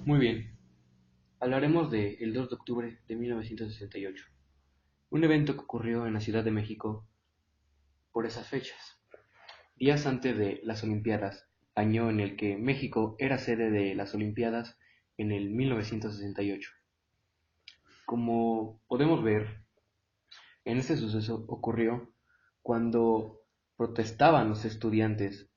Muy bien, hablaremos de el 2 de octubre de 1968, un evento que ocurrió en la Ciudad de México por esas fechas, días antes de las Olimpiadas, año en el que México era sede de las Olimpiadas en el 1968. Como podemos ver, en este suceso ocurrió cuando protestaban los estudiantes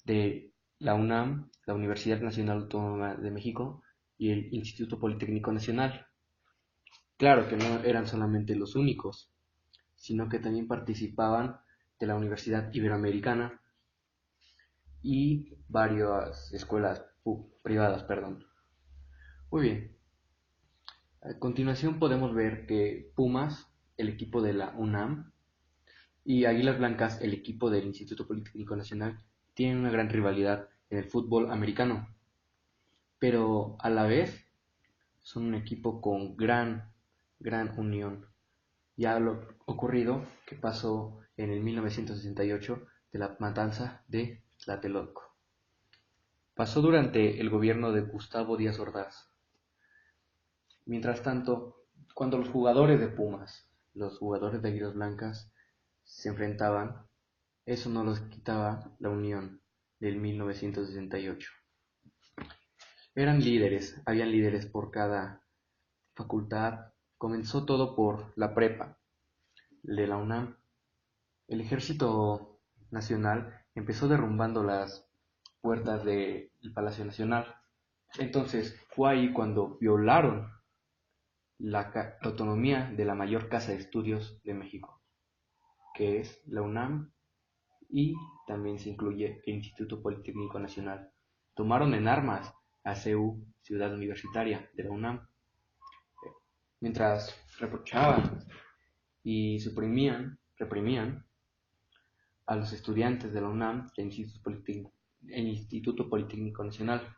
de la UNAM, la Universidad Nacional Autónoma de México y el Instituto Politécnico Nacional. Claro que no eran solamente los únicos, sino que también participaban de la Universidad Iberoamericana y varias escuelas privadas, perdón. Muy bien, a continuación podemos ver que Pumas, el equipo de la UNAM, y Águilas Blancas, el equipo del Instituto Politécnico Nacional, tienen una gran rivalidad en el fútbol americano, pero a la vez son un equipo con gran unión. Ya lo ocurrido que pasó en el 1968 de la matanza de Tlatelolco. Pasó durante el gobierno de Gustavo Díaz Ordaz. Mientras tanto, cuando los jugadores de Pumas, los jugadores de Águilas Blancas, se enfrentaban, eso no los quitaba la unión del 1968. Eran líderes, habían líderes por cada facultad. Comenzó todo por la prepa de la UNAM. El Ejército Nacional empezó derrumbando las puertas del Palacio Nacional. Entonces fue ahí cuando violaron la autonomía de la mayor casa de estudios de México, que es la UNAM, y también se incluye el Instituto Politécnico Nacional. Tomaron en armas a CEU, Ciudad Universitaria de la UNAM, mientras reprochaban y reprimían a los estudiantes de la UNAM y el Instituto Politécnico Nacional.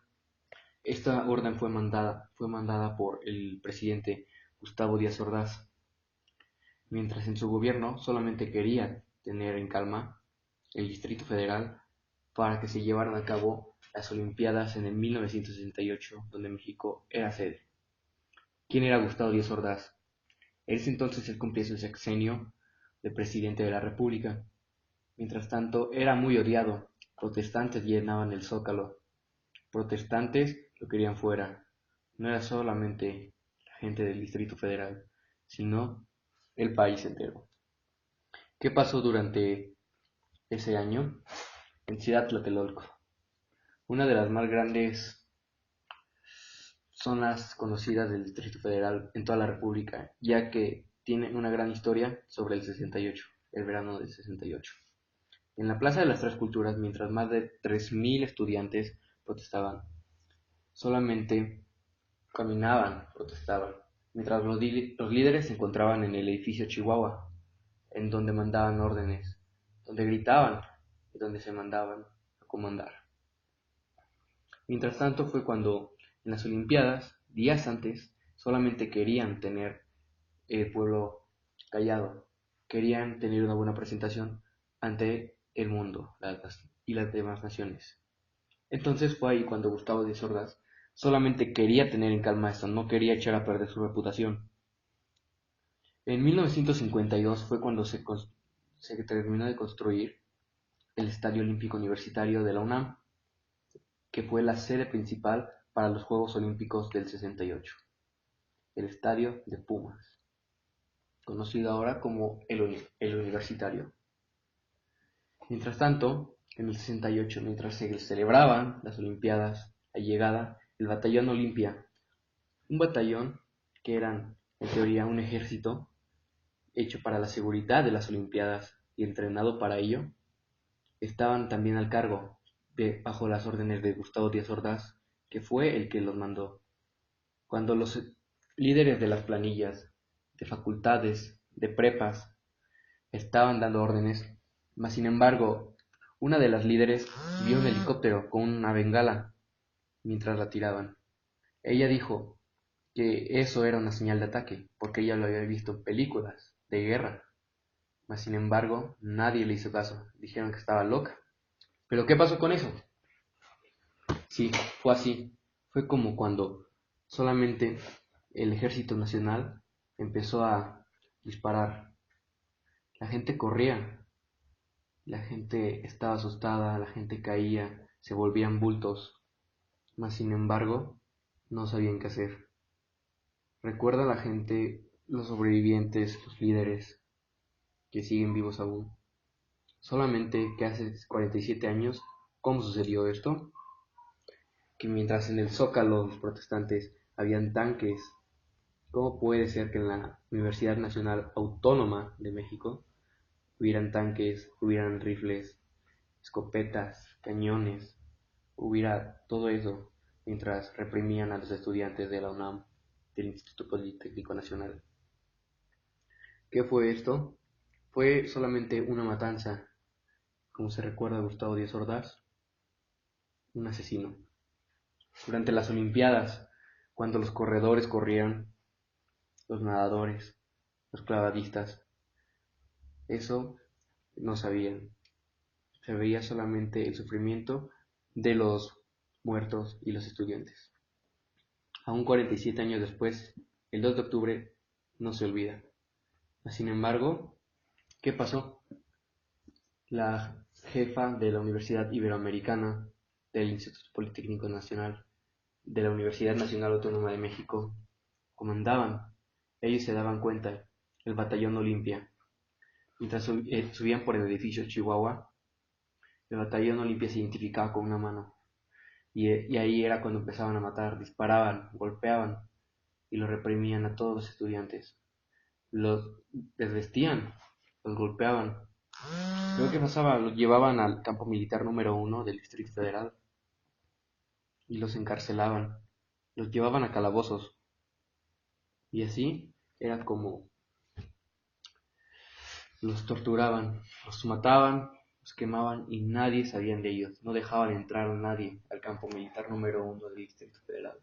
Esta orden fue mandada por el presidente Gustavo Díaz Ordaz, mientras en su gobierno solamente quería tener en calma el Distrito Federal para que se llevaran a cabo las Olimpiadas en el 1968, donde México era sede. ¿Quién era Gustavo Díaz Ordaz? En ese entonces él cumplía su sexenio de presidente de la República. Mientras tanto, era muy odiado. Protestantes llenaban el Zócalo. Protestantes lo querían fuera. No era solamente la gente del Distrito Federal, sino el país entero. ¿Qué pasó durante ese año? En Ciudad Tlatelolco, una de las más grandes zonas conocidas del Distrito Federal en toda la República, ya que tiene una gran historia sobre el 68, el verano del 68. En la Plaza de las Tres Culturas, mientras más de 3.000 estudiantes protestaban, solamente caminaban, protestaban, mientras los líderes se encontraban en el edificio Chihuahua, en donde mandaban órdenes, donde gritaban y donde se mandaban a comandar. Mientras tanto fue cuando en las Olimpiadas, días antes, solamente querían tener el pueblo callado, querían tener una buena presentación ante el mundo y las demás naciones. Entonces fue ahí cuando Gustavo Díaz Ordaz solamente quería tener en calma esto, no quería echar a perder su reputación. En 1952 fue cuando se terminó de construir el Estadio Olímpico Universitario de la UNAM, que fue la sede principal para los Juegos Olímpicos del 68, el Estadio de Pumas, conocido ahora como el Universitario. Mientras tanto, en el 68, mientras se celebraban las Olimpiadas, a llegada el Batallón Olimpia, un batallón que eran en teoría un ejército hecho para la seguridad de las Olimpiadas y entrenado para ello, estaban también al cargo bajo las órdenes de Gustavo Díaz Ordaz, que fue el que los mandó. Cuando los líderes de las planillas, de facultades, de prepas, estaban dando órdenes, mas sin embargo, una de las líderes vio un helicóptero con una bengala mientras la tiraban. Ella dijo que eso era una señal de ataque, porque ella lo había visto en películas de guerra. Mas sin embargo, nadie le hizo caso. Dijeron que estaba loca. ¿Pero qué pasó con eso? Sí, fue así. Fue como cuando Solamente el Ejército Nacional empezó a disparar. La gente corría, la gente estaba asustada, la gente caía, se volvían bultos, mas sin embargo no sabían qué hacer. Recuerda a la gente, los sobrevivientes, los líderes que siguen vivos aún. Solamente que hace 47 años, ¿cómo sucedió esto? Que mientras en el Zócalo los protestantes habían tanques, ¿cómo puede ser que en la Universidad Nacional Autónoma de México hubieran tanques, hubieran rifles, escopetas, cañones, hubiera todo eso mientras reprimían a los estudiantes de la UNAM, del Instituto Politécnico Nacional? ¿Qué fue esto? Fue solamente una matanza, como se recuerda a Gustavo Díaz Ordaz, un asesino. Durante las Olimpiadas, cuando los corredores corrieron, los nadadores, los clavadistas, eso no sabían. Se veía solamente el sufrimiento de los muertos y los estudiantes. Aún 47 años después, el 2 de octubre no se olvida. Sin embargo, ¿qué pasó? La jefa de la Universidad Iberoamericana, del Instituto Politécnico Nacional, de la Universidad Nacional Autónoma de México, comandaban. Ellos se daban cuenta, el batallón Olimpia. Mientras subían por el edificio Chihuahua, el batallón Olimpia se identificaba con una mano. Y ahí era cuando empezaban a matar, disparaban, golpeaban y los reprimían a todos los estudiantes. Los desvestían, los golpeaban. Luego, ¿qué pasaba? Los llevaban al campo militar número 1 del Distrito Federal y los encarcelaban. Los llevaban a calabozos. Y así era como los torturaban, los mataban, los quemaban y nadie sabía de ellos. No dejaban entrar a nadie al campo militar número 1 del Distrito Federal.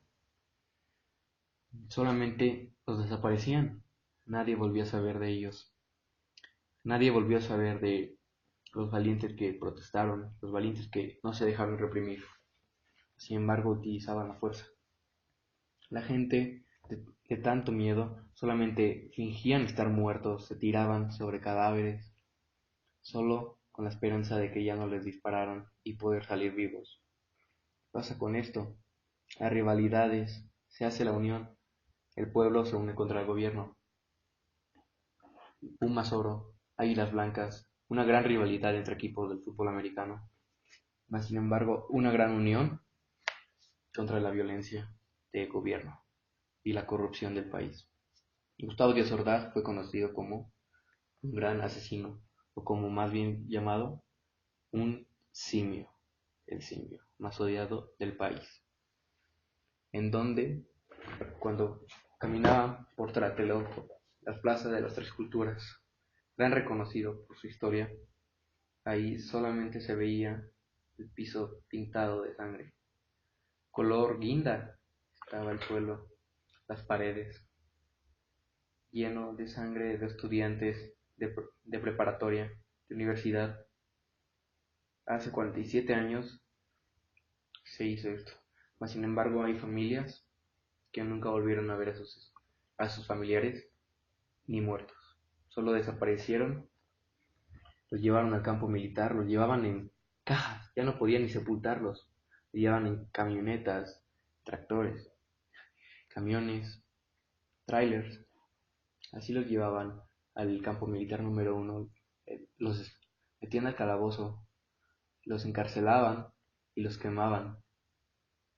Solamente los desaparecían. Nadie volvió a saber de ellos. Nadie volvió a saber de los valientes que protestaron, los valientes que no se dejaron reprimir. Sin embargo, utilizaban la fuerza. La gente, de tanto miedo, solamente fingían estar muertos, se tiraban sobre cadáveres, solo con la esperanza de que ya no les dispararan y poder salir vivos. ¿Qué pasa con esto? Hay rivalidades, se hace la unión, el pueblo se une contra el gobierno. Pumas Oro, Águilas Blancas, una gran rivalidad entre equipos del fútbol americano, mas sin embargo una gran unión contra la violencia del gobierno y la corrupción del país. Gustavo Díaz Ordaz fue conocido como un gran asesino, o como más bien llamado un simio, el simio más odiado del país, en donde cuando caminaba por Tlatelolco, las plazas de las Tres Culturas, gran reconocido por su historia, ahí solamente se veía el piso pintado de sangre, color guinda estaba el suelo, las paredes, lleno de sangre de estudiantes de preparatoria, de universidad. Hace 47 años se hizo esto, mas sin embargo hay familias que nunca volvieron a ver a sus familiares ni muertos, solo desaparecieron, los llevaron al campo militar, los llevaban en cajas, ya no podían ni sepultarlos, los llevaban en camionetas, tractores, camiones, trailers, así los llevaban al campo militar número 1, los metían al calabozo, los encarcelaban y los quemaban,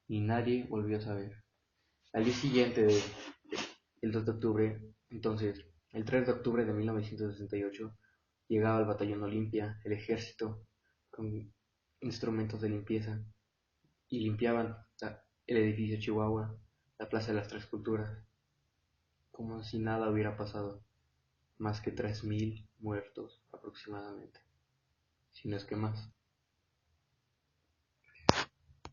y nadie volvió a saber. Al día siguiente el 2 de octubre, entonces, el 3 de octubre de 1968, llegaba el batallón Olimpia, el ejército, con instrumentos de limpieza, y limpiaban el edificio Chihuahua, la Plaza de las Tres Culturas, como si nada hubiera pasado, más que 3.000 muertos aproximadamente, si no es que más.